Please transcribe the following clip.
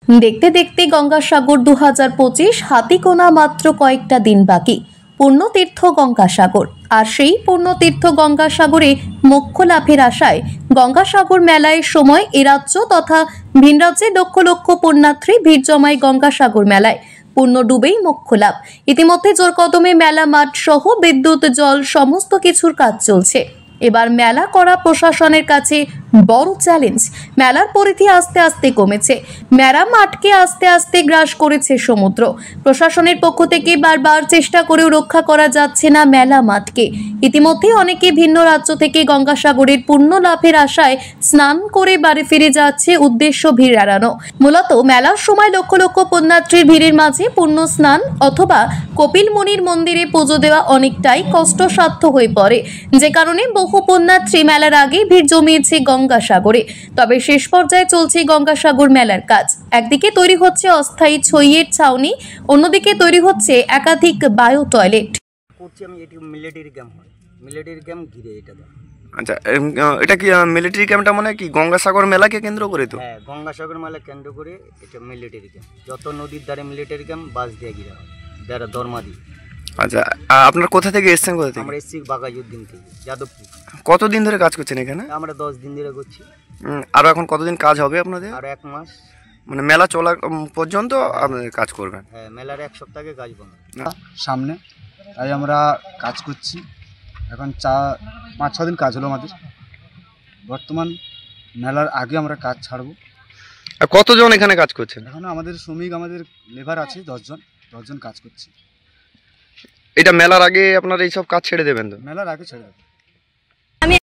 দেখতে দেখতে গঙ্গাসাগর 2025 হাতে গোনা মাত্র কয়েকটা দিন বাকি। পুণ্যতীর্থ গঙ্গাসাগর, আর সেই পুণ্যতীর্থ গঙ্গাসাগরে মোক্ষ লাভের আশায় গঙ্গাসাগর মেলায় সময় এ রাজ্য তথা ভিন রাজ্যে লক্ষ লক্ষ পুণ্যার্থী ভিড় জমায় গঙ্গাসাগর মেলায়। পূর্ণ ডুবেই মোক্ষ লাভ। ইতিমধ্যে জোর কদমে মেলা মাঠ সহ বিদ্যুৎ, জল সমস্ত কিছুর কাজ চলছে। এবার মেলা করা প্রশাসনের কাছে বড় চ্যালেঞ্জ। মেলার পরিধি আস্তে আস্তে কমেছে, মেলা মাঠকে আস্তে আস্তে গ্রাস করেছে সমুদ্র। প্রশাসনের পক্ষ থেকে বারবার চেষ্টা করেও রক্ষা করা যাচ্ছে না মেলা মাঠকে। ইতিমধ্যে অনেকে ভিন্ন রাজ্য থেকে গঙ্গাসাগরের পুণ্য লাভের আশায় স্নান করে বাড়ি ফিরে যাচ্ছে, উদ্দেশ্য ভিড় এড়ানো। মূলত মেলার সময় লক্ষ লক্ষ পুণ্যার্থীর ভিড়ের মাঝে পুণ্য স্নান অথবা কপিল মুনির মন্দিরে পুজো দেওয়া অনেকটাই কষ্টসাধ্য হয়ে পড়ে, যে কারণে বহু পুণ্যার্থী মেলার আগে ভিড় জমিয়েছে গঙ্গাসাগরে। তবে শেষ পর্যায়ে চলছে গঙ্গাসাগর মেলার কাজ। একদিকে তৈরি হচ্ছে অস্থায়ী ছইয়ের ছাউনি, অন্যদিকে তৈরি হচ্ছে একাধিক বায়ো টয়লেট। করছি আমি, এটি মিলিটারি ক্যাম্প হয়, মিলিটারি ক্যাম্প ঘিরে এটা দেয়। আচ্ছা, এটা কি মিলিটারি ক্যাম্পটা মানে কি গঙ্গাসাগর মেলাকে কেন্দ্র করে? তো হ্যাঁ, গঙ্গাসাগর মেলা কেন্দ্র করে এটা মিলিটারি ক্যাম্প। যত নদীর ধারে মিলিটারি ক্যাম্প বাস দিয়ে ঘিরে হয়, যারা দরমা দিই। আচ্ছা, আপনার কোথা থেকে এসেছেন? কোথা থেকে? আমরা এসছি বাঘাযুদ্দিন থেকে, যাদবপুর। কতদিন ধরে কাজ করছেন এখানে? আমরা 10 দিন ধরে করছি। আরও এখন কতদিন কাজ হবে আপনাদের? আর 1 মাস, মানে মেলা চলা পর্যন্ত আপনাদের কাজ করবেন? হ্যাঁ, মেলার 1 সপ্তাহে কাজ বন্ধ সামনে, তাই আমরা কাজ করছি। এখন 5-6 দিন কাজ হলো আমাদের। বর্তমান মেলার আগে আমরা কাজ ছাড়বো। আর কতজন এখানে কাজ করছেন? এখন আমাদের শ্রমিক, আমাদের লেবার আছে 10 জন কাজ করছি। এটা মেলার আগে আপনারা এইসব কাজ ছেড়ে দেবেন? তো মেলার আগে ছেড়ে দেবো।